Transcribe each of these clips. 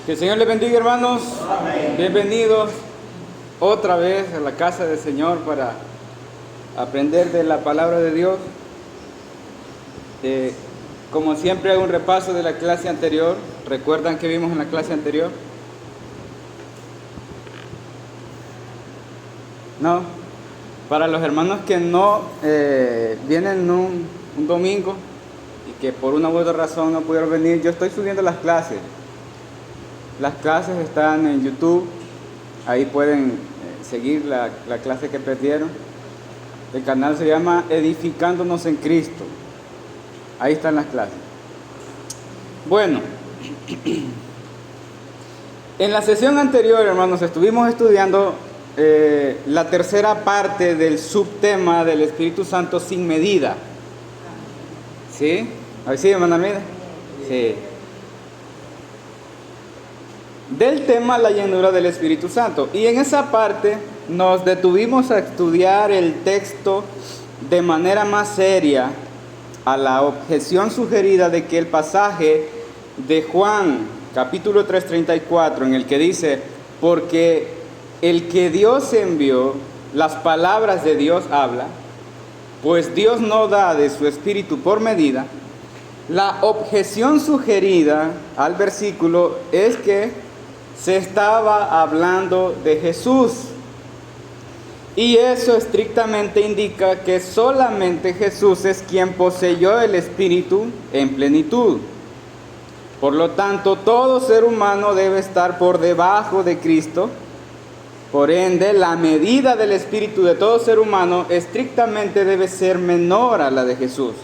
Que el Señor les bendiga, hermanos. Amén. Bienvenidos otra vez a la casa del Señor para aprender de la palabra de Dios. Como siempre hago un repaso de la clase anterior. ¿Recuerdan que vimos en la clase anterior? ¿No? Para los hermanos que no vienen un domingo y que por una u otra razón no pudieron venir, yo estoy subiendo las clases. Las clases están en YouTube, ahí pueden seguir la clase que perdieron. El canal se llama Edificándonos en Cristo. Ahí están las clases. Bueno, en la sesión anterior, hermanos, estuvimos estudiando la tercera parte del subtema del Espíritu Santo sin medida. ¿Sí? A ver, sí, hermana Almeida. Sí. Del tema la llenura del Espíritu Santo. Y en esa parte nos detuvimos a estudiar el texto de manera más seria a la objeción sugerida de que el pasaje de Juan capítulo 3:34 en el que dice: porque el que Dios envió, las palabras de Dios habla, pues Dios no da de su Espíritu por medida. La objeción sugerida al versículo es que se estaba hablando de Jesús. Y eso estrictamente indica que solamente Jesús es quien poseyó el Espíritu en plenitud. Por lo tanto, todo ser humano debe estar por debajo de Cristo. Por ende, la medida del Espíritu de todo ser humano estrictamente debe ser menor a la de Jesús.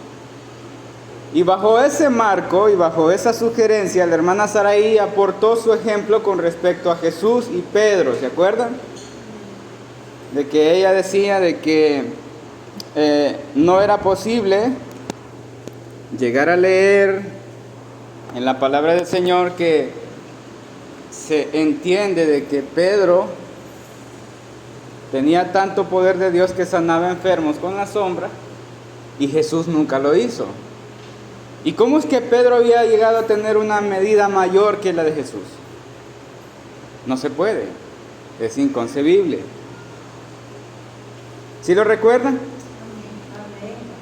Y bajo ese marco y bajo esa sugerencia, la hermana Saraí aportó su ejemplo con respecto a Jesús y Pedro, ¿se acuerdan? De que ella decía de que no era posible llegar a leer en la palabra del Señor que se entiende de que Pedro tenía tanto poder de Dios que sanaba enfermos con la sombra y Jesús nunca lo hizo. ¿Y cómo es que Pedro había llegado a tener una medida mayor que la de Jesús? No se puede, es inconcebible. ¿Sí lo recuerdan?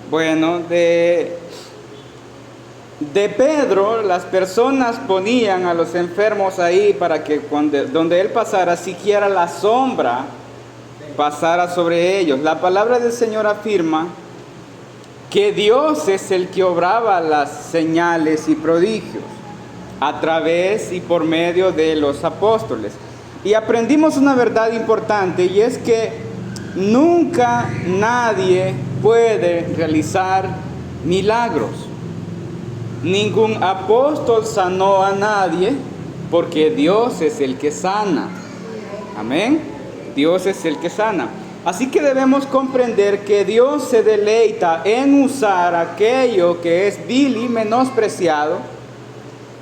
Bueno, de Pedro las personas ponían a los enfermos ahí para que donde él pasara, siquiera la sombra pasara sobre ellos. La palabra del Señor afirma que Dios es el que obraba las señales y prodigios a través y por medio de los apóstoles. Y aprendimos una verdad importante, y es que nunca nadie puede realizar milagros. Ningún apóstol sanó a nadie, porque Dios es el que sana. Amén. Dios es el que sana. Así que debemos comprender que Dios se deleita en usar aquello que es vil y menospreciado,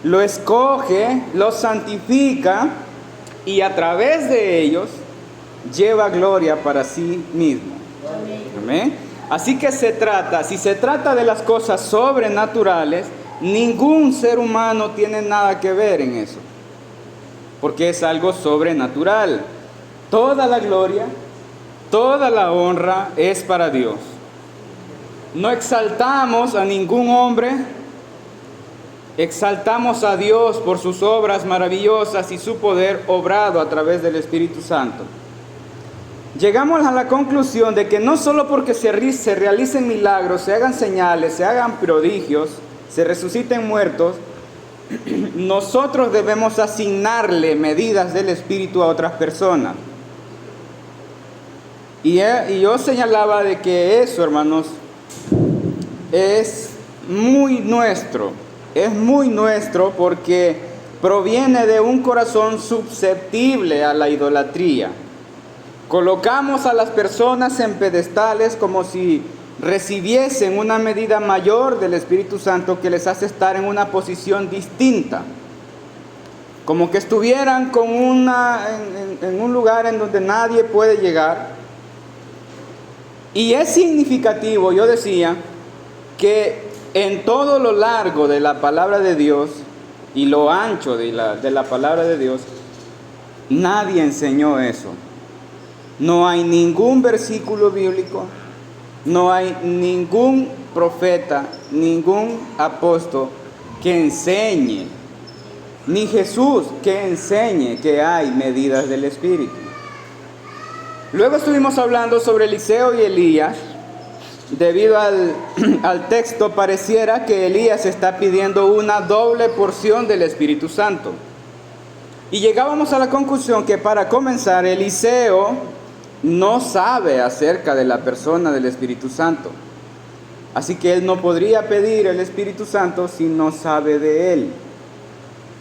lo escoge, lo santifica y a través de ellos lleva gloria para sí mismo. Amén. Así que si se trata de las cosas sobrenaturales, ningún ser humano tiene nada que ver en eso, porque es algo sobrenatural. Toda la gloria, toda la honra es para Dios. No exaltamos a ningún hombre, exaltamos a Dios por sus obras maravillosas y su poder obrado a través del Espíritu Santo. Llegamos a la conclusión de que no solo porque se realicen milagros, se hagan señales, se hagan prodigios, se resuciten muertos, nosotros debemos asignarle medidas del Espíritu a otras personas. Y yo señalaba de que eso, hermanos, es muy nuestro porque proviene de un corazón susceptible a la idolatría. Colocamos a las personas en pedestales como si recibiesen una medida mayor del Espíritu Santo que les hace estar en una posición distinta, como que estuvieran en un lugar en donde nadie puede llegar. Y es significativo, yo decía, que en todo lo largo de la palabra de Dios y lo ancho de la palabra de Dios, nadie enseñó eso. No hay ningún versículo bíblico, no hay ningún profeta, ningún apóstol que enseñe, ni Jesús que enseñe que hay medidas del Espíritu. Luego estuvimos hablando sobre Eliseo y Elías. Debido al texto, pareciera que Elías está pidiendo una doble porción del Espíritu Santo. Y llegábamos a la conclusión que, para comenzar, Eliseo no sabe acerca de la persona del Espíritu Santo. Así que él no podría pedir el Espíritu Santo si no sabe de él.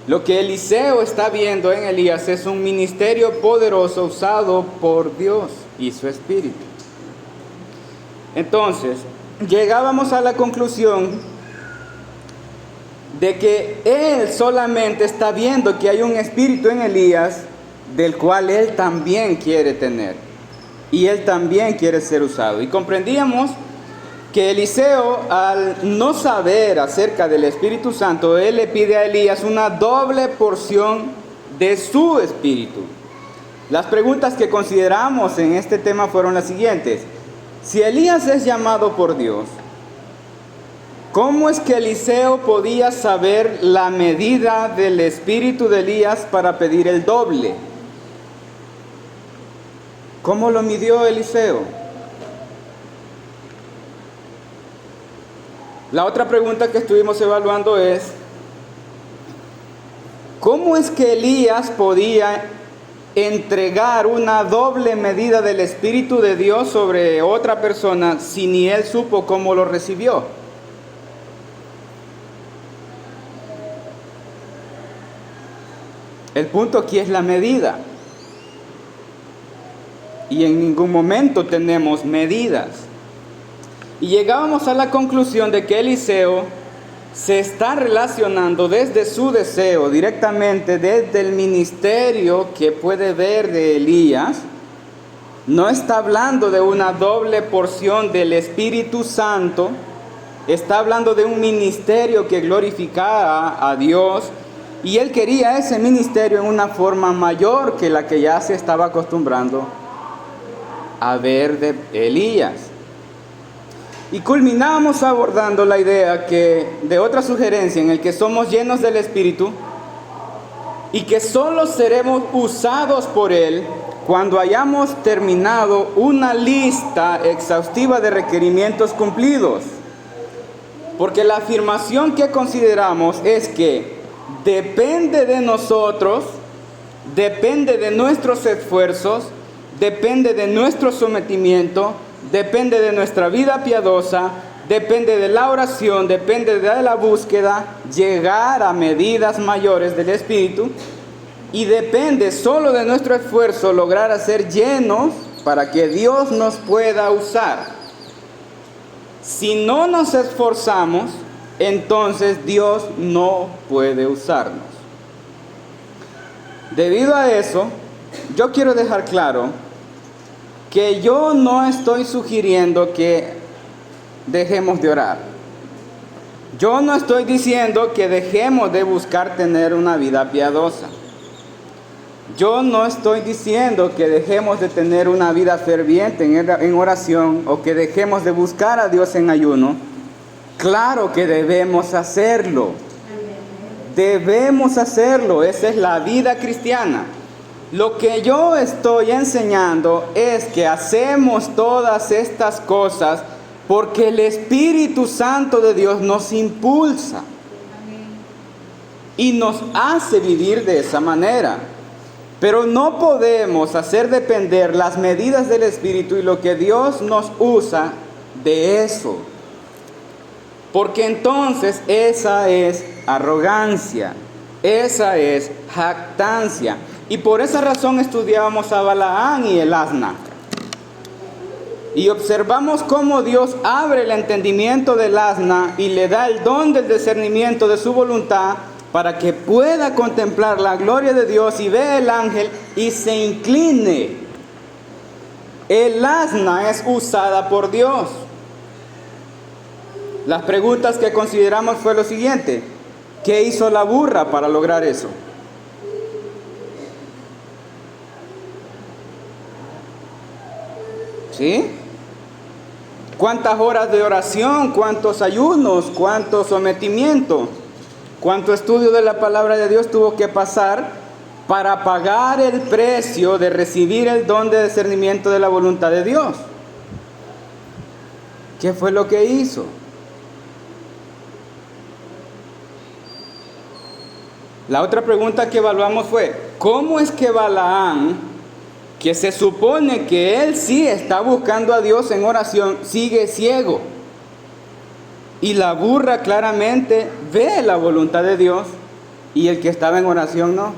Lo que Eliseo está viendo en Elías es un ministerio poderoso usado por Dios y su Espíritu. Entonces, llegábamos a la conclusión de que él solamente está viendo que hay un espíritu en Elías del cual él también quiere tener. Y él también quiere ser usado. Y comprendíamos que Eliseo, al no saber acerca del Espíritu Santo, él le pide a Elías una doble porción de su espíritu. Las preguntas que consideramos en este tema fueron las siguientes. Si Elías es llamado por Dios, ¿cómo es que Eliseo podía saber la medida del espíritu de Elías para pedir el doble? ¿Cómo lo midió Eliseo? La otra pregunta que estuvimos evaluando es, ¿cómo es que Elías podía entregar una doble medida del Espíritu de Dios sobre otra persona si ni él supo cómo lo recibió? El punto aquí es la medida. Y en ningún momento tenemos medidas. Y llegábamos a la conclusión de que Eliseo se está relacionando desde su deseo, directamente desde el ministerio que puede ver de Elías. No está hablando de una doble porción del Espíritu Santo, está hablando de un ministerio que glorificaba a Dios, y él quería ese ministerio en una forma mayor que la que ya se estaba acostumbrando a ver de Elías. Y culminamos abordando la idea de otra sugerencia en el que somos llenos del Espíritu y que solo seremos usados por Él cuando hayamos terminado una lista exhaustiva de requerimientos cumplidos. Porque la afirmación que consideramos es que depende de nosotros, depende de nuestros esfuerzos, depende de nuestro sometimiento, depende de nuestra vida piadosa, depende de la oración, depende de la búsqueda, llegar a medidas mayores del Espíritu, y depende solo de nuestro esfuerzo lograr ser llenos para que Dios nos pueda usar. Si no nos esforzamos, entonces Dios no puede usarnos. Debido a eso, yo quiero dejar claro que yo no estoy sugiriendo que dejemos de orar. Yo no estoy diciendo que dejemos de buscar tener una vida piadosa. Yo no estoy diciendo que dejemos de tener una vida ferviente en oración o que dejemos de buscar a Dios en ayuno. Claro que debemos hacerlo. Debemos hacerlo. Esa es la vida cristiana. Lo que yo estoy enseñando es que hacemos todas estas cosas porque el Espíritu Santo de Dios nos impulsa y nos hace vivir de esa manera. Pero no podemos hacer depender las medidas del Espíritu y lo que Dios nos usa de eso. Porque entonces esa es arrogancia, esa es jactancia. Y por esa razón estudiábamos a Balaán y el asna. Y observamos cómo Dios abre el entendimiento del asna y le da el don del discernimiento de su voluntad para que pueda contemplar la gloria de Dios y vea el ángel y se incline. El asna es usada por Dios. Las preguntas que consideramos fue lo siguiente. ¿Qué hizo la burra para lograr eso? ¿Sí? ¿Cuántas horas de oración? ¿Cuántos ayunos? ¿Cuánto sometimiento? ¿Cuánto estudio de la palabra de Dios tuvo que pasar para pagar el precio de recibir el don de discernimiento de la voluntad de Dios? ¿Qué fue lo que hizo? La otra pregunta que evaluamos fue, ¿cómo es que Balaam, que se supone que él sí está buscando a Dios en oración, sigue ciego? Y la burra claramente ve la voluntad de Dios y el que estaba en oración no.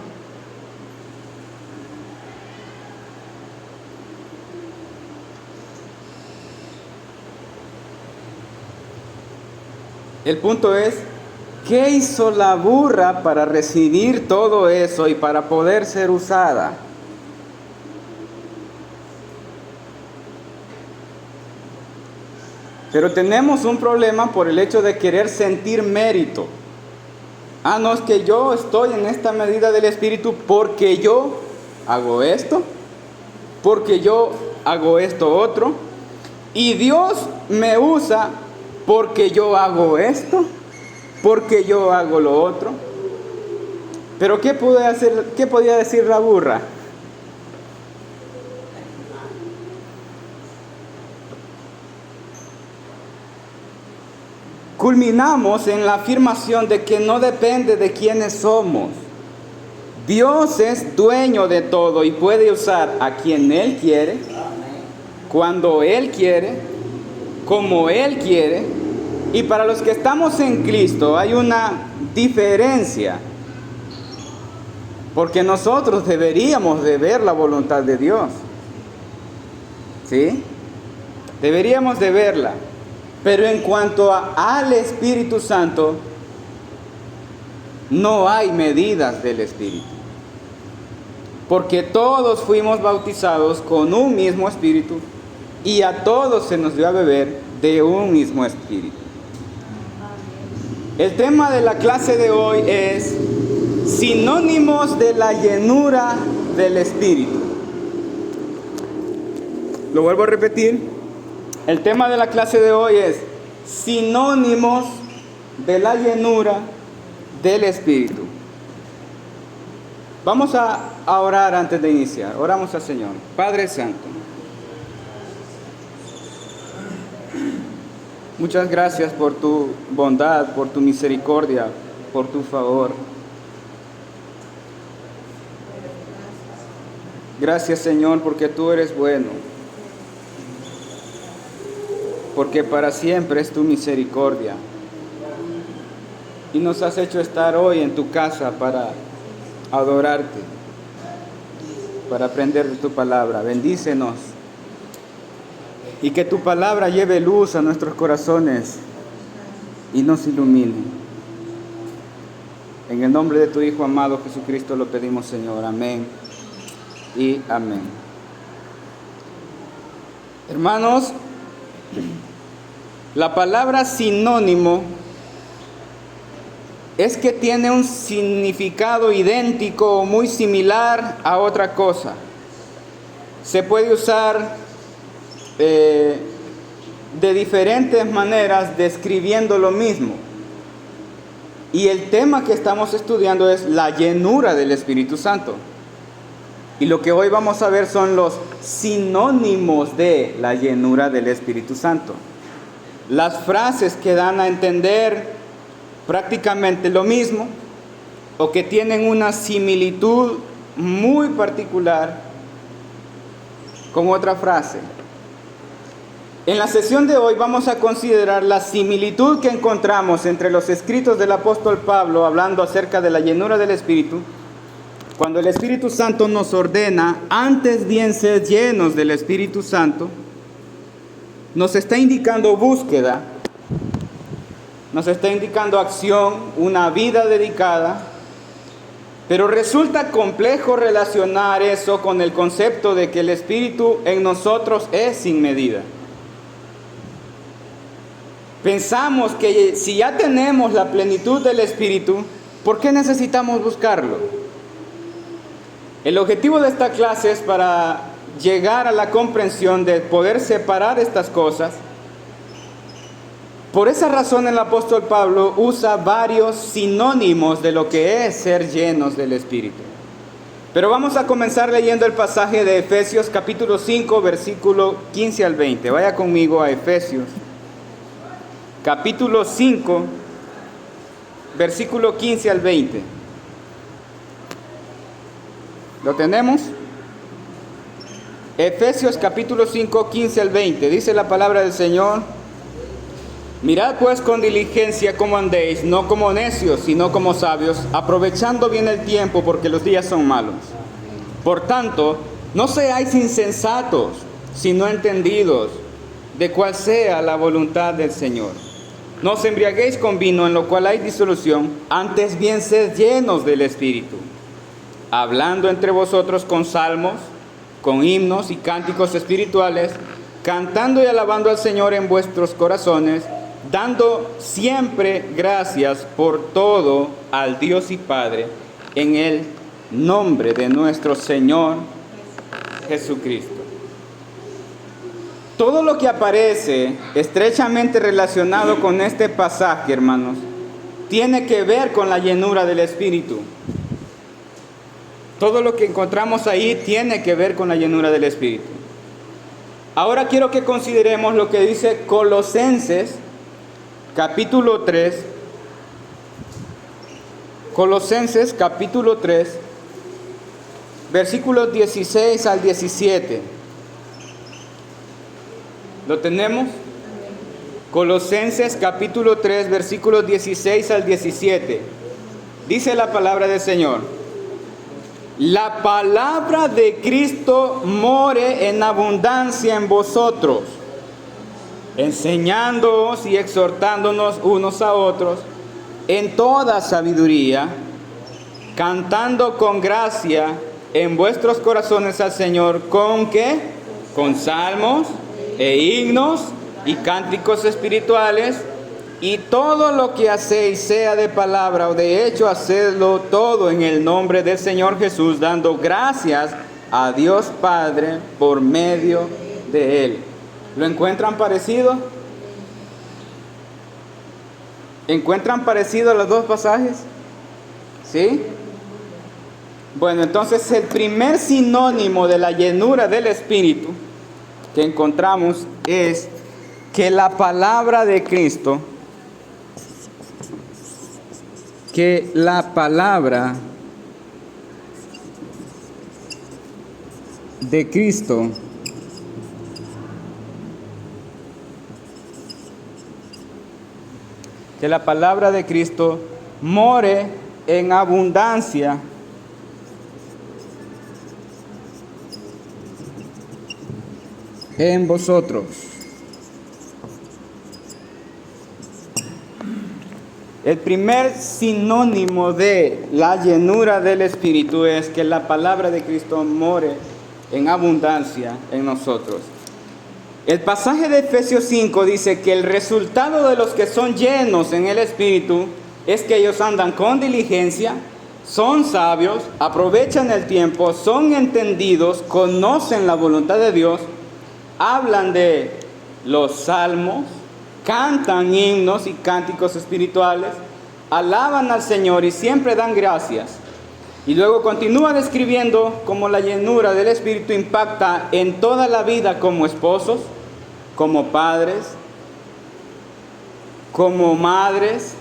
El punto es, ¿qué hizo la burra para recibir todo eso y para poder ser usada? Pero tenemos un problema por el hecho de querer sentir mérito. Ah, no, es que yo estoy en esta medida del Espíritu porque yo hago esto, porque yo hago esto otro, y Dios me usa porque yo hago esto, porque yo hago lo otro. Pero ¿qué podía decir la burra? Culminamos en la afirmación de que no depende de quiénes somos. Dios es dueño de todo y puede usar a quien Él quiere, cuando Él quiere, como Él quiere. Y para los que estamos en Cristo hay una diferencia, porque nosotros deberíamos de ver la voluntad de Dios, ¿sí? Deberíamos de verla. Pero en cuanto al Espíritu Santo, no hay medidas del Espíritu. Porque todos fuimos bautizados con un mismo Espíritu y a todos se nos dio a beber de un mismo Espíritu. El tema de la clase de hoy es sinónimos de la llenura del Espíritu. Lo vuelvo a repetir. El tema de la clase de hoy es sinónimos de la llenura del Espíritu. Vamos a orar antes de iniciar. Oramos al Señor. Padre Santo, muchas gracias por tu bondad, por tu misericordia, por tu favor. Gracias, Señor, porque tú eres bueno. Porque para siempre es tu misericordia. Y nos has hecho estar hoy en tu casa para adorarte, para aprender de tu palabra. Bendícenos. Y que tu palabra lleve luz a nuestros corazones y nos ilumine. En el nombre de tu Hijo amado Jesucristo lo pedimos, Señor. Amén y amén. Hermanos, la palabra sinónimo es que tiene un significado idéntico o muy similar a otra cosa. Se puede usar de diferentes maneras describiendo lo mismo. Y el tema que estamos estudiando es la llenura del Espíritu Santo. Y lo que hoy vamos a ver son los sinónimos de la llenura del Espíritu Santo. Las frases que dan a entender prácticamente lo mismo o que tienen una similitud muy particular con otra frase. En la sesión de hoy vamos a considerar la similitud que encontramos entre los escritos del apóstol Pablo hablando acerca de la llenura del Espíritu, cuando el Espíritu Santo nos ordena, antes bien ser llenos del Espíritu Santo, nos está indicando búsqueda, nos está indicando acción, una vida dedicada, pero resulta complejo relacionar eso con el concepto de que el Espíritu en nosotros es sin medida. Pensamos que si ya tenemos la plenitud del Espíritu, ¿Por qué necesitamos buscarlo? El objetivo de esta clase es para llegar a la comprensión de poder separar estas cosas. Por esa razón el apóstol Pablo usa varios sinónimos de lo que es ser llenos del Espíritu. Pero vamos a comenzar leyendo el pasaje de Efesios capítulo 5, versículo 15 al 20. Vaya conmigo a Efesios capítulo 5, versículo 15 al 20. ¿Lo tenemos? Efesios capítulo 5, 15 al 20. Dice la palabra del Señor: mirad pues con diligencia cómo andéis, no como necios, sino como sabios, aprovechando bien el tiempo, porque los días son malos. Por tanto, no seáis insensatos, sino entendidos de cuál sea la voluntad del Señor. No os embriaguéis con vino, en lo cual hay disolución, antes bien sed llenos del Espíritu, hablando entre vosotros con salmos, con himnos y cánticos espirituales, cantando y alabando al Señor en vuestros corazones, dando siempre gracias por todo al Dios y Padre, en el nombre de nuestro Señor Jesucristo. Todo lo que aparece estrechamente relacionado con este pasaje, hermanos, tiene que ver con la llenura del Espíritu. Todo lo que encontramos ahí tiene que ver con la llenura del Espíritu. Ahora quiero que consideremos lo que dice Colosenses capítulo 3. Colosenses capítulo 3, versículos 16 al 17. ¿Lo tenemos? Colosenses capítulo 3, versículos 16 al 17. Dice la palabra del Señor: la palabra de Cristo more en abundancia en vosotros, enseñándoos y exhortándonos unos a otros en toda sabiduría, cantando con gracia en vuestros corazones al Señor. ¿Con qué? Con salmos e himnos y cánticos espirituales, y todo lo que hacéis, sea de palabra o de hecho, hacedlo todo en el nombre del Señor Jesús, dando gracias a Dios Padre por medio de Él. ¿Lo encuentran parecido? ¿Encuentran parecido los dos pasajes? ¿Sí? Bueno, entonces el primer sinónimo de la llenura del Espíritu que encontramos es que la palabra de Cristo, more en abundancia en vosotros. El primer sinónimo de la llenura del Espíritu es que la palabra de Cristo more en abundancia en nosotros. El pasaje de Efesios 5 dice que el resultado de los que son llenos en el Espíritu es que ellos andan con diligencia, son sabios, aprovechan el tiempo, son entendidos, conocen la voluntad de Dios, hablan de los salmos, cantan himnos y cánticos espirituales, alaban al Señor y siempre dan gracias. Y luego continúa describiendo cómo la llenura del Espíritu impacta en toda la vida, como esposos, como padres, como madres,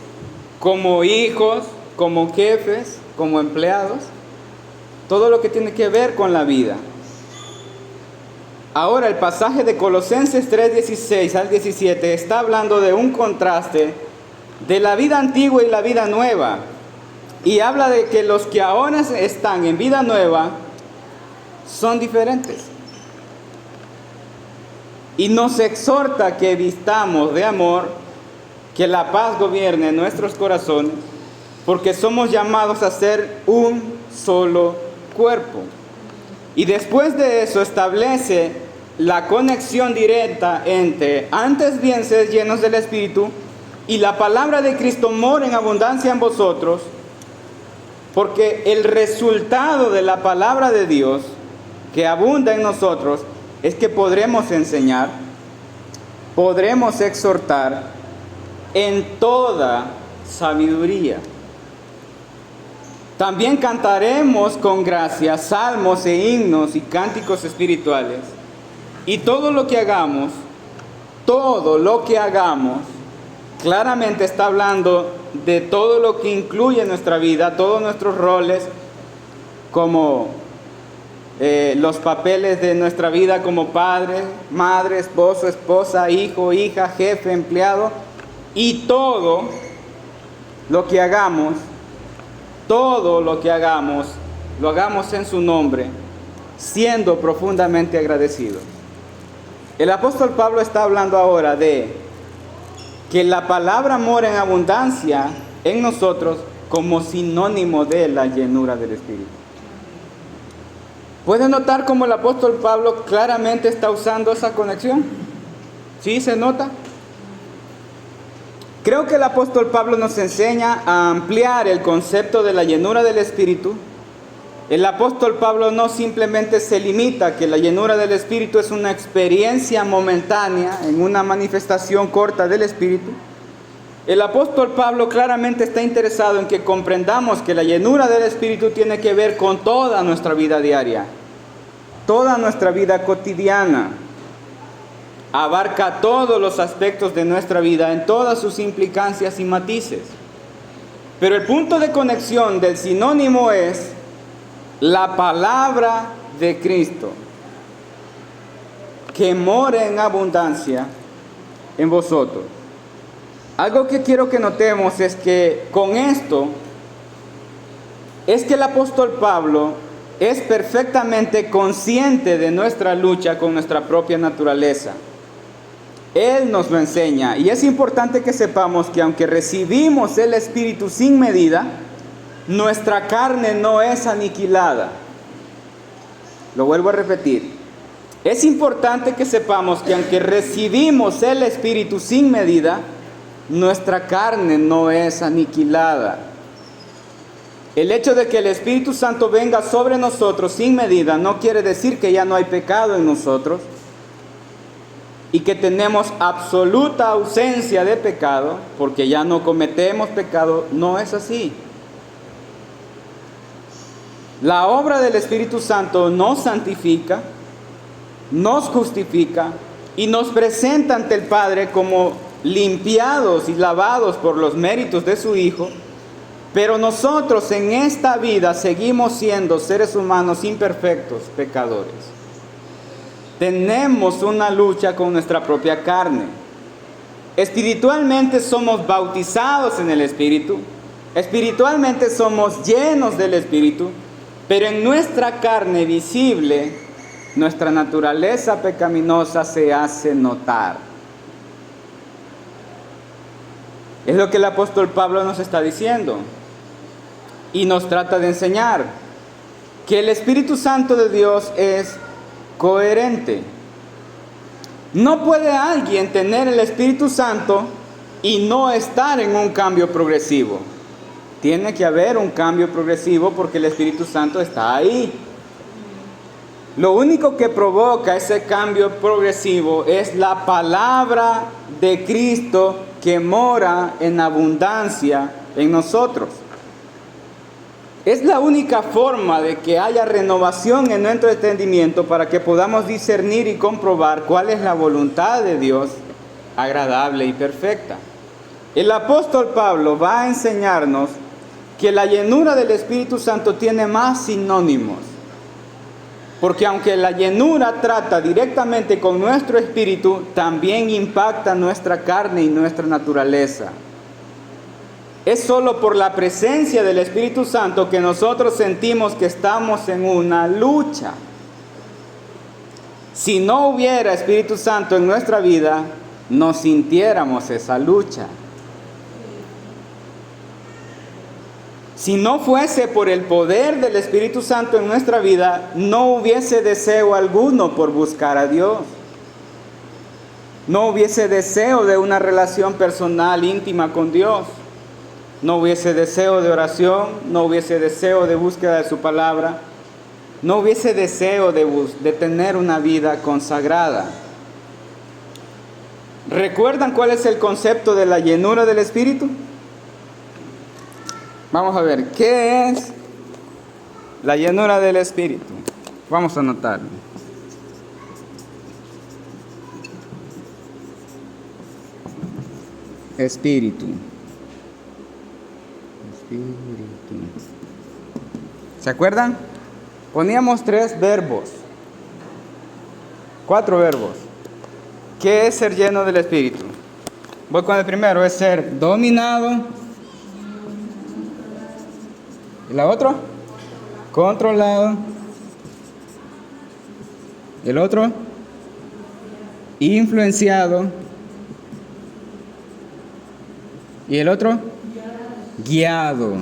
como hijos, como jefes, como empleados. Todo lo que tiene que ver con la vida. Ahora el pasaje de Colosenses 3, 16 al 17 está hablando de un contraste de la vida antigua y la vida nueva. Y habla de que los que ahora están en vida nueva son diferentes. Y nos exhorta que vistamos de amor, que la paz gobierne en nuestros corazones, porque somos llamados a ser un solo cuerpo. Y después de eso establece la conexión directa entre antes bien sed llenos del Espíritu y la palabra de Cristo mora en abundancia en vosotros, Porque el resultado de la palabra de Dios que abunda en nosotros es que podremos enseñar, podremos exhortar en toda sabiduría. También cantaremos con gracia salmos e himnos y cánticos espirituales. Y todo lo que hagamos, claramente está hablando de todo lo que incluye nuestra vida, todos nuestros roles, como los papeles de nuestra vida como padre, madre, esposo, esposa, hijo, hija, jefe, empleado, y todo lo que hagamos, lo hagamos en su nombre, siendo profundamente agradecidos. El apóstol Pablo está hablando ahora de que la palabra mora en abundancia en nosotros como sinónimo de la llenura del Espíritu. ¿Pueden notar cómo el apóstol Pablo claramente está usando esa conexión? ¿Sí se nota? Creo que el apóstol Pablo nos enseña a ampliar el concepto de la llenura del Espíritu. El apóstol Pablo no simplemente se limita a que la llenura del Espíritu es una experiencia momentánea en una manifestación corta del Espíritu. El apóstol Pablo claramente está interesado en que comprendamos que la llenura del Espíritu tiene que ver con toda nuestra vida diaria, toda nuestra vida cotidiana. Abarca todos los aspectos de nuestra vida en todas sus implicancias y matices. Pero el punto de conexión del sinónimo es la palabra de Cristo, que more en abundancia en vosotros. Algo que quiero que notemos es que con esto es que el apóstol Pablo es perfectamente consciente de nuestra lucha con nuestra propia naturaleza. Él nos lo enseña, y es importante que sepamos que aunque recibimos el Espíritu sin medida, nuestra carne no es aniquilada. Lo vuelvo a repetir. Es importante que sepamos que aunque recibimos el Espíritu sin medida, nuestra carne no es aniquilada. El hecho de que el Espíritu Santo venga sobre nosotros sin medida no quiere decir que ya no hay pecado en nosotros y que tenemos absoluta ausencia de pecado, porque ya no cometemos pecado. No es así. La obra del Espíritu Santo nos santifica, nos justifica y nos presenta ante el Padre como limpiados y lavados por los méritos de su Hijo. Pero nosotros en esta vida seguimos siendo seres humanos imperfectos, pecadores. Tenemos una lucha con nuestra propia carne. Espiritualmente somos bautizados en el Espíritu. Espiritualmente somos llenos del Espíritu. Pero en nuestra carne visible, nuestra naturaleza pecaminosa se hace notar. Es lo que el apóstol Pablo nos está diciendo. Y nos trata de enseñar que el Espíritu Santo de Dios es coherente. No puede alguien tener el Espíritu Santo y no estar en un cambio progresivo. Tiene que haber un cambio progresivo porque el Espíritu Santo está ahí. Lo único que provoca ese cambio progresivo es la palabra de Cristo que mora en abundancia en nosotros. Es la única forma de que haya renovación en nuestro entendimiento para que podamos discernir y comprobar cuál es la voluntad de Dios, agradable y perfecta. El apóstol Pablo va a enseñarnos que la llenura del Espíritu Santo tiene más sinónimos. Porque aunque la llenura trata directamente con nuestro espíritu, también impacta nuestra carne y nuestra naturaleza. Es solo por la presencia del Espíritu Santo que nosotros sentimos que estamos en una lucha. Si no hubiera Espíritu Santo en nuestra vida, no sintiéramos esa lucha. Si no fuese por el poder del Espíritu Santo en nuestra vida, no hubiese deseo alguno por buscar a Dios. No hubiese deseo de una relación personal íntima con Dios. no hubiese deseo de oración, no hubiese deseo de búsqueda de su palabra, no hubiese deseo de tener una vida consagrada. ¿Recuerdan cuál es el concepto de la llenura del Espíritu? Vamos a ver, ¿qué es la llenura del Espíritu? Vamos a anotarlo. Espíritu. ¿Se acuerdan? Poníamos 4 verbos. ¿Qué es ser lleno del Espíritu? Voy con el primero, es ser dominado. ¿Y la otra? Controlado. El otro, influenciado. Y el otro, guiado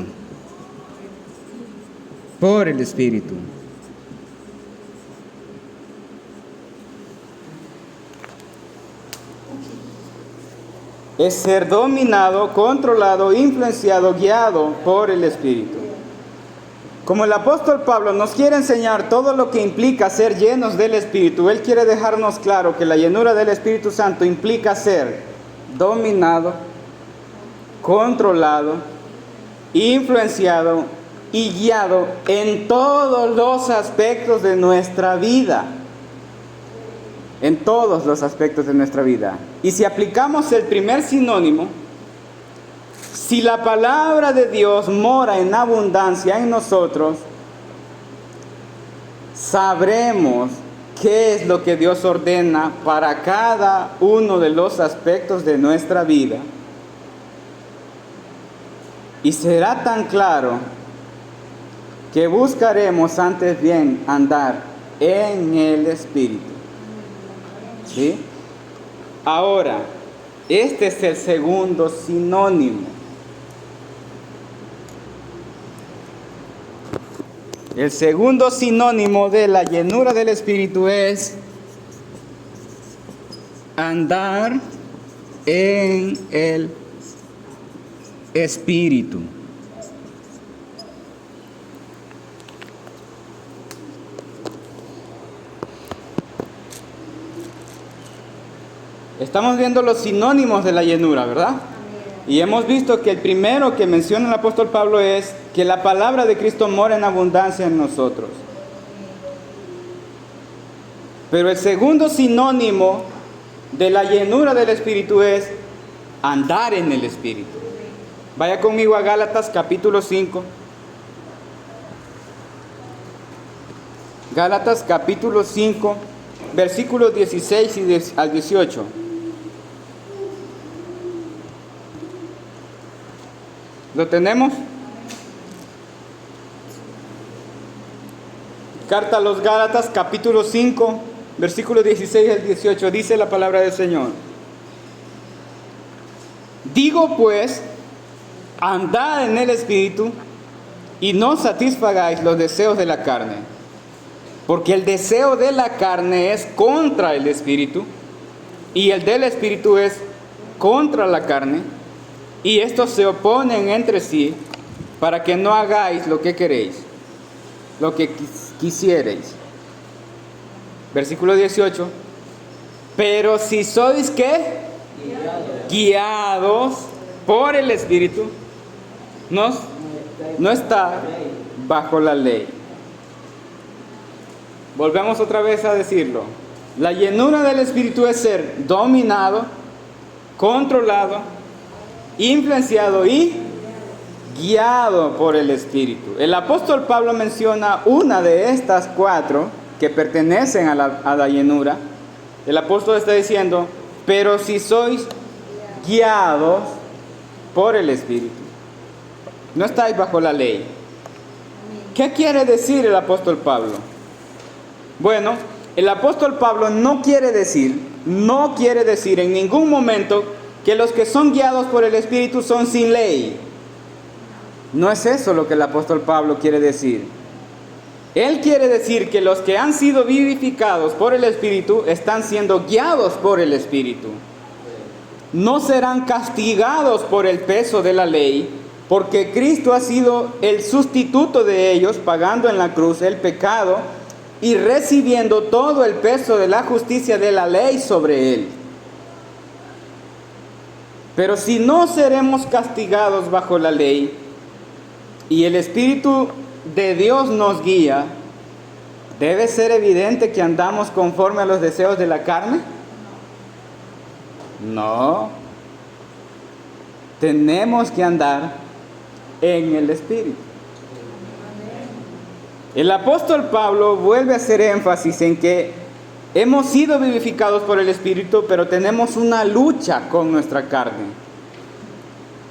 por el Espíritu. Es ser dominado, controlado, influenciado, guiado por el Espíritu. Como el apóstol Pablo nos quiere enseñar todo lo que implica ser llenos del Espíritu, él quiere dejarnos claro que la llenura del Espíritu Santo implica ser dominado, controlado, influenciado y guiado en todos los aspectos de nuestra vida. En todos los aspectos de nuestra vida. Y si aplicamos el primer sinónimo, si la palabra de Dios mora en abundancia en nosotros, sabremos qué es lo que Dios ordena para cada uno de los aspectos de nuestra vida. Y será tan claro que buscaremos antes bien andar en el Espíritu. ¿Sí? Ahora, este es el segundo sinónimo. El segundo sinónimo de la llenura del Espíritu es andar en el Espíritu. Estamos viendo los sinónimos de la llenura, ¿verdad? Y hemos visto que el primero que menciona el apóstol Pablo es que la palabra de Cristo mora en abundancia en nosotros. Pero el segundo sinónimo de la llenura del Espíritu es andar en el Espíritu. Vaya conmigo a Gálatas capítulo 5. Gálatas capítulo 5, versículos 16 al 18. ¿Lo tenemos? Carta a los Gálatas, capítulo 5, versículos 16 al 18, dice la palabra del Señor. Digo pues, andad en el Espíritu y no satisfagáis los deseos de la carne, porque el deseo de la carne es contra el Espíritu y el del Espíritu es contra la carne. Y estos se oponen entre sí para que no hagáis lo que queréis, lo que quisierais. Versículo 18. Pero si sois ¿qué? Guiados por el Espíritu, no está bajo la ley. Volvemos otra vez a decirlo. La llenura del Espíritu es ser dominado, controlado, influenciado y guiado por el Espíritu. El apóstol Pablo menciona una de estas 4 que pertenecen a la llenura. El apóstol está diciendo, pero si sois guiados por el Espíritu, no estáis bajo la ley. ¿Qué quiere decir el apóstol Pablo? Bueno, el apóstol Pablo no quiere decir en ningún momento que los que son guiados por el Espíritu son sin ley. No es eso lo que el apóstol Pablo quiere decir. Él quiere decir que los que han sido vivificados por el Espíritu están siendo guiados por el Espíritu. No serán castigados por el peso de la ley, porque Cristo ha sido el sustituto de ellos, pagando en la cruz el pecado y recibiendo todo el peso de la justicia de la ley sobre él. Pero si no seremos castigados bajo la ley y el Espíritu de Dios nos guía, ¿debe ser evidente que andamos conforme a los deseos de la carne? No. Tenemos que andar en el Espíritu. El apóstol Pablo vuelve a hacer énfasis en que hemos sido vivificados por el Espíritu, pero tenemos una lucha con nuestra carne.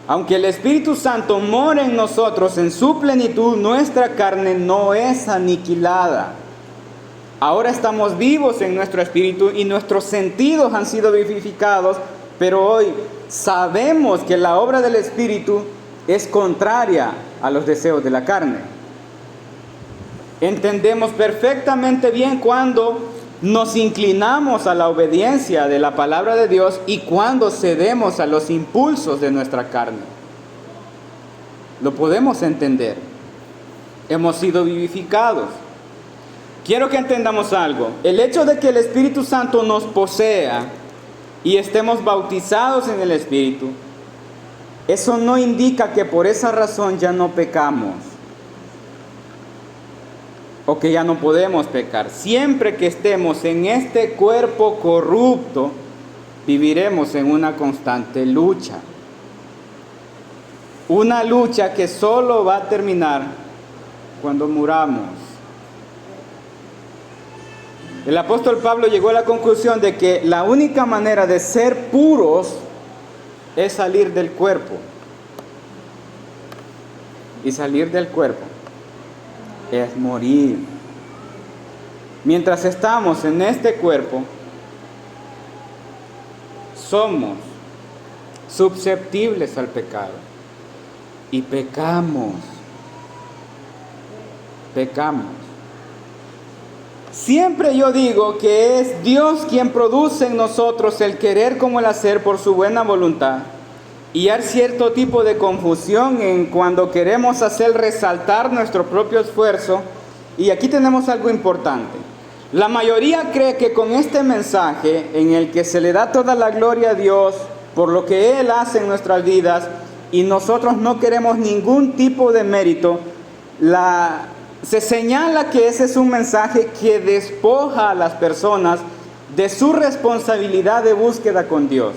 Aunque el Espíritu Santo mora en nosotros en su plenitud, nuestra carne no es aniquilada. Ahora estamos vivos en nuestro espíritu y nuestros sentidos han sido vivificados, pero hoy sabemos que la obra del Espíritu es contraria a los deseos de la carne. Entendemos perfectamente bien cuando nos inclinamos a la obediencia de la palabra de Dios y cuando cedemos a los impulsos de nuestra carne. Lo podemos entender. Hemos sido vivificados. Quiero que entendamos algo. El hecho de que el Espíritu Santo nos posea y estemos bautizados en el Espíritu, eso no indica que por esa razón ya no pecamos o que ya no podemos pecar. Siempre que estemos en este cuerpo corrupto, viviremos en una constante lucha. Una lucha que solo va a terminar cuando muramos. El apóstol Pablo llegó a la conclusión de que la única manera de ser puros es salir del cuerpo. Y salir del cuerpo es morir. Mientras estamos en este cuerpo, somos susceptibles al pecado. Y pecamos. Siempre yo digo que es Dios quien produce en nosotros el querer como el hacer por su buena voluntad. Y hay cierto tipo de confusión en cuando queremos hacer resaltar nuestro propio esfuerzo. Y aquí tenemos algo importante. La mayoría cree que con este mensaje, en el que se le da toda la gloria a Dios por lo que Él hace en nuestras vidas, y nosotros no queremos ningún tipo de mérito, se señala que ese es un mensaje que despoja a las personas de su responsabilidad de búsqueda con Dios.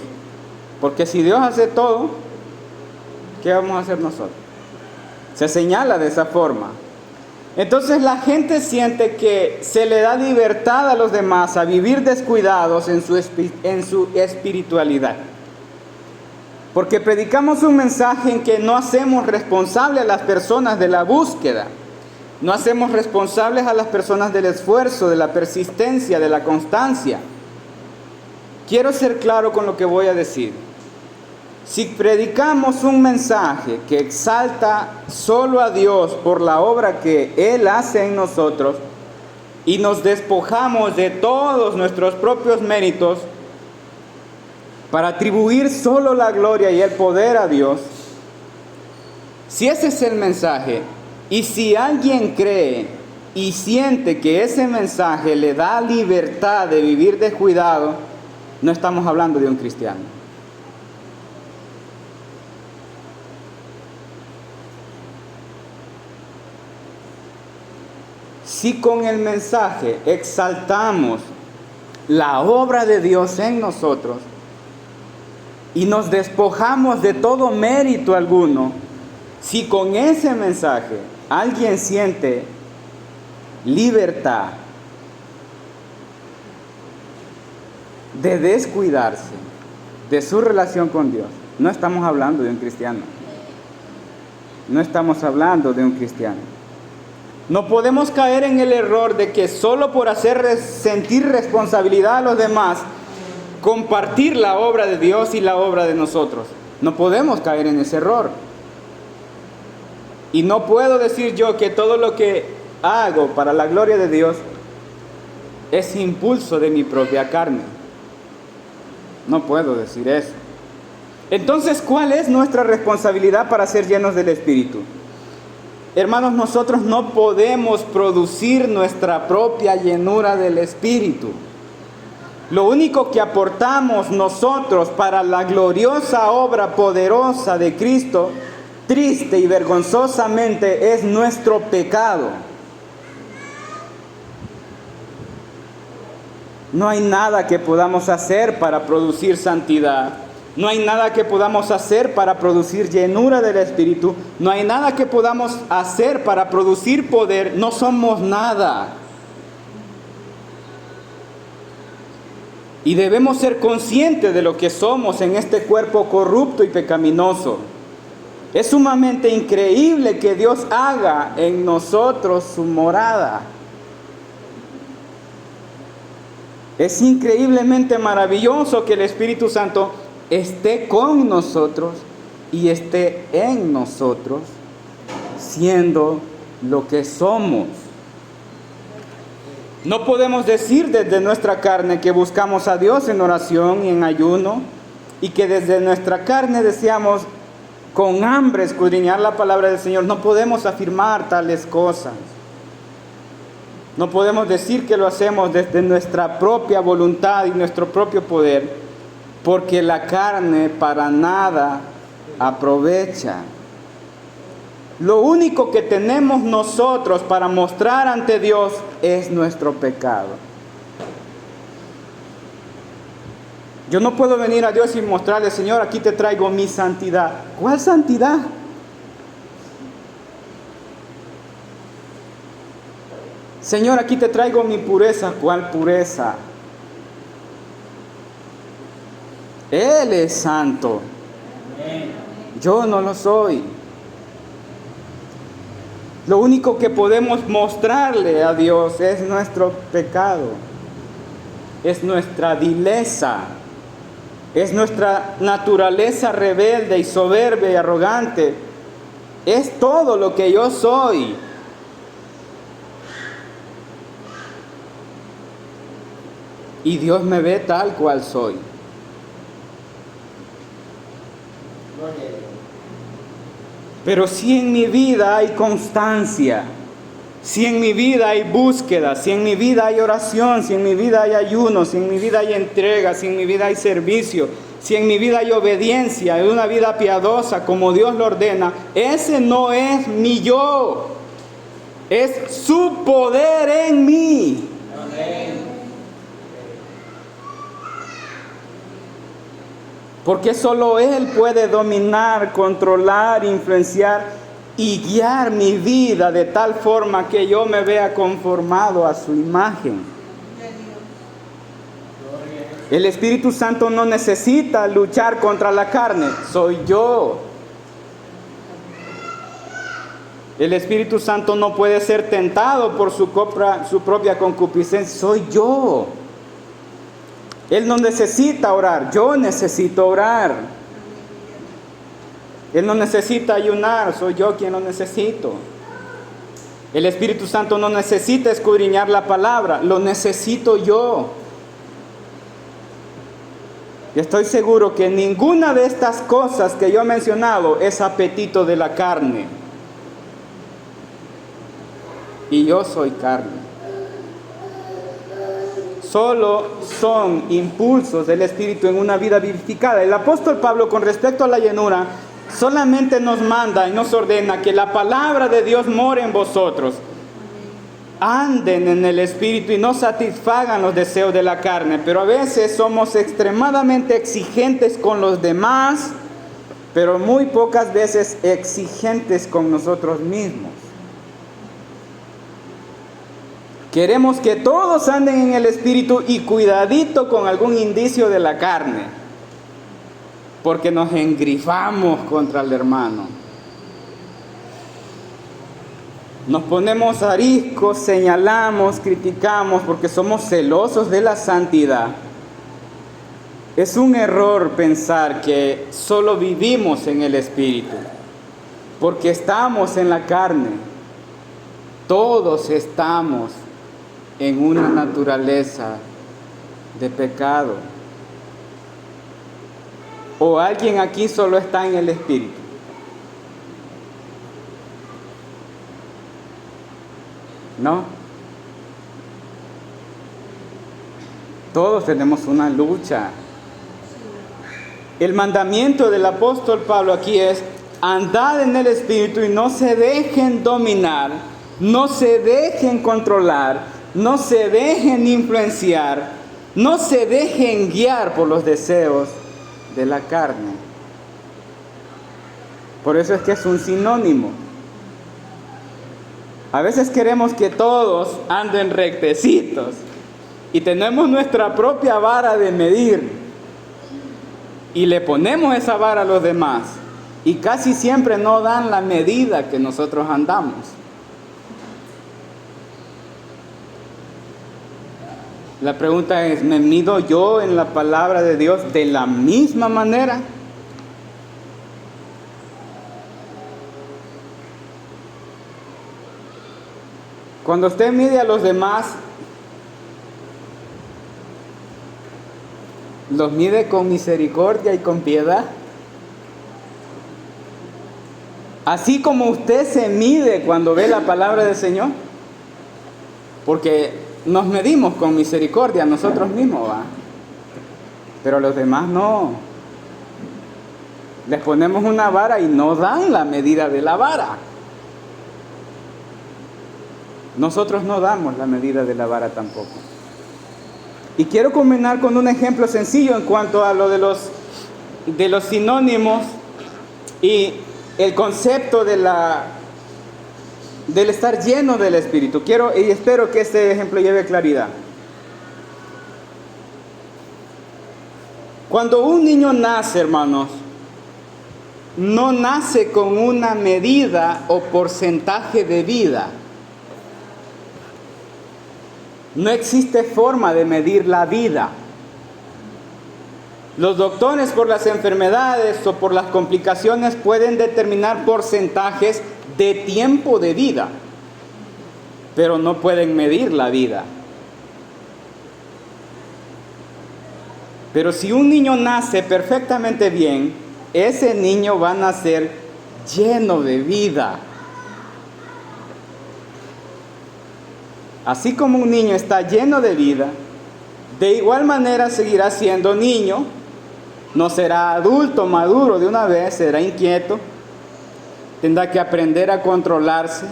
Porque si Dios hace todo, ¿qué vamos a hacer nosotros? Se señala de esa forma. Entonces la gente siente que se le da libertad a los demás a vivir descuidados en su espiritualidad. Porque predicamos un mensaje en que no hacemos responsable a las personas de la búsqueda. No hacemos responsables a las personas del esfuerzo, de la persistencia, de la constancia. Quiero ser claro con lo que voy a decir. Si predicamos un mensaje que exalta solo a Dios por la obra que Él hace en nosotros y nos despojamos de todos nuestros propios méritos para atribuir solo la gloria y el poder a Dios, si ese es el mensaje y si alguien cree y siente que ese mensaje le da libertad de vivir descuidado, no estamos hablando de un cristiano. Si con el mensaje exaltamos la obra de Dios en nosotros y nos despojamos de todo mérito alguno, si con ese mensaje alguien siente libertad de descuidarse de su relación con Dios, no estamos hablando de un cristiano. No estamos hablando de un cristiano. No podemos caer en el error de que solo por hacer sentir responsabilidad a los demás, compartir la obra de Dios y la obra de nosotros. No podemos caer en ese error. Y no puedo decir yo que todo lo que hago para la gloria de Dios es impulso de mi propia carne. No puedo decir eso. Entonces, ¿cuál es nuestra responsabilidad para ser llenos del Espíritu? Hermanos, nosotros no podemos producir nuestra propia llenura del Espíritu. Lo único que aportamos nosotros para la gloriosa obra poderosa de Cristo, triste y vergonzosamente, es nuestro pecado. No hay nada que podamos hacer para producir santidad. No hay nada que podamos hacer para producir llenura del Espíritu. No hay nada que podamos hacer para producir poder. No somos nada. Y debemos ser conscientes de lo que somos en este cuerpo corrupto y pecaminoso. Es sumamente increíble que Dios haga en nosotros su morada. Es increíblemente maravilloso que el Espíritu Santo esté con nosotros y esté en nosotros, siendo lo que somos. No podemos decir desde nuestra carne que buscamos a Dios en oración y en ayuno, y que desde nuestra carne deseamos con hambre escudriñar la palabra del Señor. No podemos afirmar tales cosas. No podemos decir que lo hacemos desde nuestra propia voluntad y nuestro propio poder, porque la carne para nada aprovecha. Lo único que tenemos nosotros para mostrar ante Dios es nuestro pecado. Yo no puedo venir a Dios y mostrarle: Señor, aquí te traigo mi santidad. ¿Cuál santidad? Señor, aquí te traigo mi pureza. ¿Cuál pureza? Él es santo. Yo no lo soy. Lo único que podemos mostrarle a Dios es nuestro pecado, es nuestra vileza, es nuestra naturaleza rebelde y soberbia y arrogante. Es todo lo que yo soy. Y Dios me ve tal cual soy. Pero si en mi vida hay constancia, si en mi vida hay búsqueda, si en mi vida hay oración, si en mi vida hay ayuno, si en mi vida hay entrega, si en mi vida hay servicio, si en mi vida hay obediencia, hay una vida piadosa como Dios lo ordena, ese no es mi yo, es su poder en mí. Amén. Porque solo Él puede dominar, controlar, influenciar y guiar mi vida de tal forma que yo me vea conformado a su imagen. El Espíritu Santo no necesita luchar contra la carne, soy yo. El Espíritu Santo no puede ser tentado por su propia concupiscencia, soy yo. Él no necesita orar, yo necesito orar. Él no necesita ayunar, soy yo quien lo necesito. El Espíritu Santo no necesita escudriñar la palabra, lo necesito yo. Y estoy seguro que ninguna de estas cosas que yo he mencionado es apetito de la carne. Y yo soy carne. Solo son impulsos del Espíritu en una vida vivificada. El apóstol Pablo, con respecto a la llenura, solamente nos manda y nos ordena que la palabra de Dios more en vosotros. Anden en el Espíritu y no satisfagan los deseos de la carne. Pero a veces somos extremadamente exigentes con los demás, pero muy pocas veces exigentes con nosotros mismos. Queremos que todos anden en el Espíritu y cuidadito con algún indicio de la carne, porque nos engrifamos contra el hermano. Nos ponemos ariscos, señalamos, criticamos, porque somos celosos de la santidad. Es un error pensar que solo vivimos en el Espíritu, porque estamos en la carne. Todos estamos en una naturaleza de pecado. ¿O alguien aquí solo está en el Espíritu? ¿No? Todos tenemos una lucha. El mandamiento del apóstol Pablo aquí es: andad en el Espíritu y no se dejen dominar, no se dejen controlar, no se dejen influenciar, no se dejen guiar por los deseos de la carne. Por eso es que es un sinónimo. A veces queremos que todos anden rectecitos y tenemos nuestra propia vara de medir y le ponemos esa vara a los demás y casi siempre no dan la medida que nosotros andamos. La pregunta es: ¿me mido yo en la palabra de Dios de la misma manera? Cuando usted mide a los demás, ¿los mide con misericordia y con piedad? Así como usted se mide cuando ve la palabra del Señor. Porque nos medimos con misericordia nosotros mismos, ¿va? Pero los demás no. Les ponemos una vara y no dan la medida de la vara. Nosotros no damos la medida de la vara tampoco. Y quiero combinar con un ejemplo sencillo en cuanto a lo de los sinónimos y el concepto del estar lleno del Espíritu. Quiero y espero que este ejemplo lleve claridad. Cuando un niño nace, hermanos, no nace con una medida o porcentaje de vida. No existe forma de medir la vida. Los doctores, por las enfermedades o por las complicaciones, pueden determinar porcentajes de tiempo de vida, pero no pueden medir la vida. Pero si un niño nace perfectamente bien, ese niño va a nacer lleno de vida. Así como un niño está lleno de vida, de igual manera seguirá siendo niño, no será adulto maduro de una vez, será inquieto, tendrá que aprender a controlarse.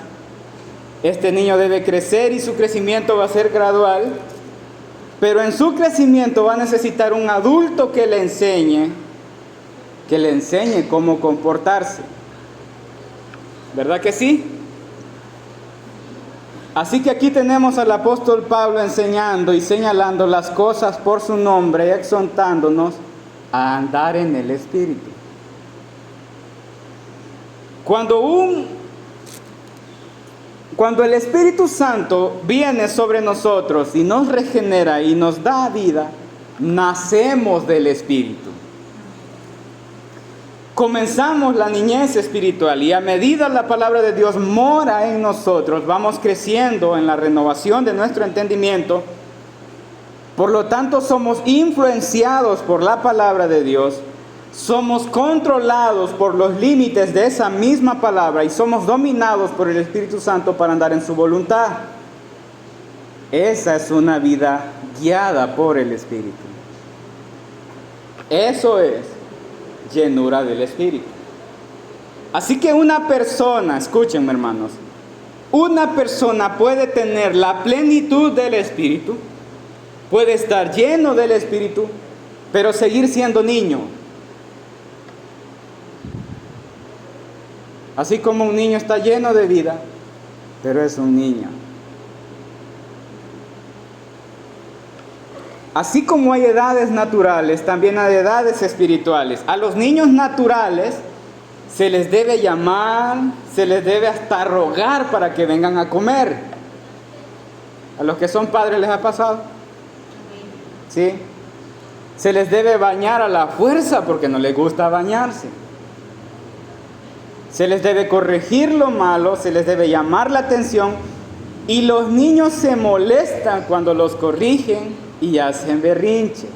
Este niño debe crecer y su crecimiento va a ser gradual, pero en su crecimiento va a necesitar un adulto que le enseñe cómo comportarse. ¿Verdad que sí? Así que aquí tenemos al apóstol Pablo enseñando y señalando las cosas por su nombre y exhortándonos a andar en el Espíritu. Cuando el Espíritu Santo viene sobre nosotros y nos regenera y nos da vida, nacemos del Espíritu. Comenzamos la niñez espiritual y a medida la palabra de Dios mora en nosotros, vamos creciendo en la renovación de nuestro entendimiento. Por lo tanto, somos influenciados por la palabra de Dios, somos controlados por los límites de esa misma palabra y somos dominados por el Espíritu Santo para andar en su voluntad. Esa es una vida guiada por el Espíritu. Eso es llenura del Espíritu. Así que una persona, escúchenme hermanos, una persona puede tener la plenitud del Espíritu, puede estar lleno del Espíritu, pero seguir siendo niño. Así como un niño está lleno de vida, pero es un niño. Así como hay edades naturales, también hay edades espirituales. A los niños naturales se les debe llamar, se les debe hasta rogar para que vengan a comer. A los que son padres les ha pasado. ¿Sí? Se les debe bañar a la fuerza porque no les gusta bañarse. Se les debe corregir lo malo, se les debe llamar la atención. Y los niños se molestan cuando los corrigen y hacen berrinche.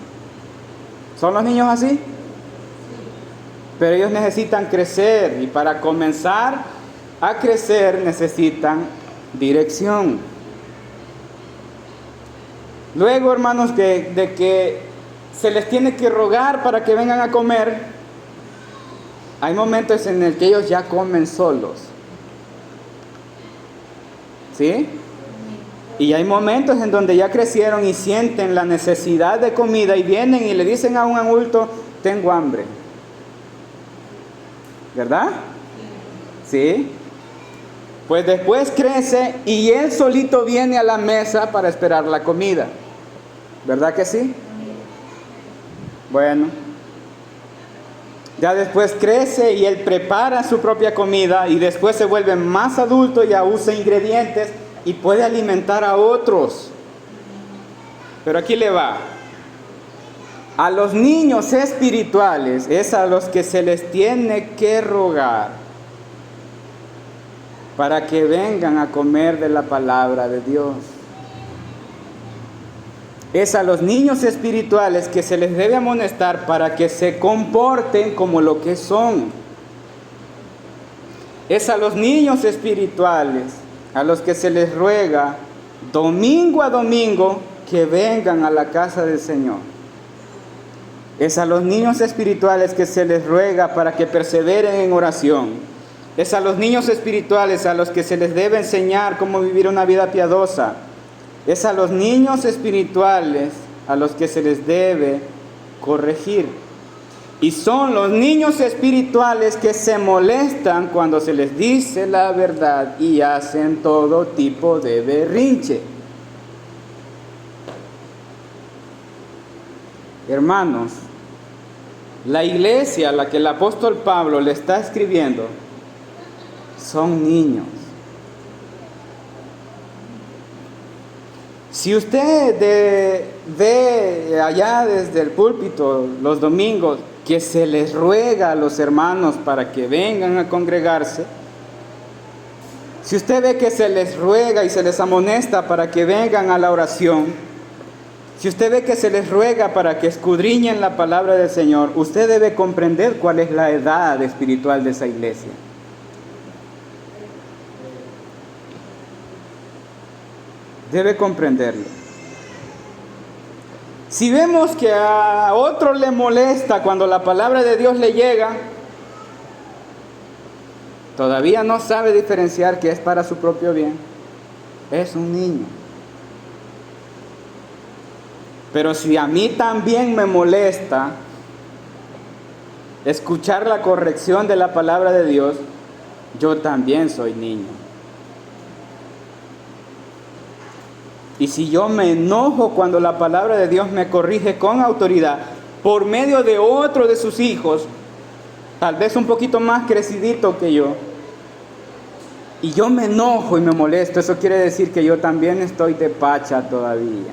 ¿Son los niños así? pero ellos necesitan crecer y para comenzar a crecer necesitan dirección. Luego, hermanos, de que se les tiene que rogar para que vengan a comer, hay momentos en el que ellos ya comen solos. ¿Sí? Y hay momentos en donde ya crecieron y sienten la necesidad de comida y vienen y le dicen a un adulto, tengo hambre. ¿Verdad? ¿Sí? Pues después crece y él solito viene a la mesa para esperar la comida. ¿Verdad que sí? Bueno. Ya después crece y él prepara su propia comida y después se vuelve más adulto y ya usa ingredientes y puede alimentar a otros. Pero aquí le va. A los niños espirituales es a los que se les tiene que rogar para que vengan a comer de la palabra de Dios. Es a los niños espirituales que se les debe amonestar para que se comporten como lo que son. Es a los niños espirituales a los que se les ruega domingo a domingo que vengan a la casa del Señor. Es a los niños espirituales que se les ruega para que perseveren en oración. Es a los niños espirituales a los que se les debe enseñar cómo vivir una vida piadosa. Es a los niños espirituales a los que se les debe corregir. Y son los niños espirituales que se molestan cuando se les dice la verdad y hacen todo tipo de berrinche. Hermanos, la iglesia a la que el apóstol Pablo le está escribiendo son niños. Si usted ve allá desde el púlpito los domingos que se les ruega a los hermanos para que vengan a congregarse, si usted ve que se les ruega y se les amonesta para que vengan a la oración, si usted ve que se les ruega para que escudriñen la palabra del Señor, usted debe comprender cuál es la edad espiritual de esa iglesia. Debe comprenderlo. Si vemos que a otro le molesta cuando la palabra de Dios le llega, todavía no sabe diferenciar que es para su propio bien, es un niño. Pero si a mí también me molesta escuchar la corrección de la palabra de Dios, yo también soy niño. Y si yo me enojo cuando la palabra de Dios me corrige con autoridad por medio de otro de sus hijos, tal vez un poquito más crecidito que yo, y yo me enojo y me molesto, eso quiere decir que yo también estoy de pacha todavía.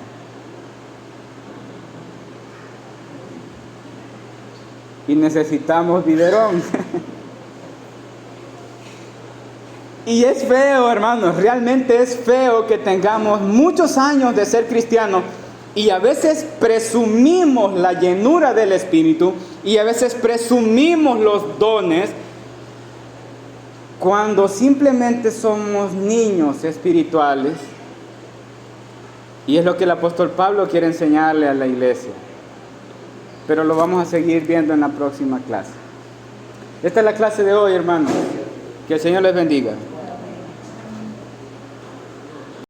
Y necesitamos biberón. Y es feo, hermanos, realmente es feo que tengamos muchos años de ser cristianos y a veces presumimos la llenura del Espíritu y a veces presumimos los dones cuando simplemente somos niños espirituales. Y es lo que el apóstol Pablo quiere enseñarle a la iglesia. Pero lo vamos a seguir viendo en la próxima clase. Esta es la clase de hoy, hermanos. Que el Señor les bendiga.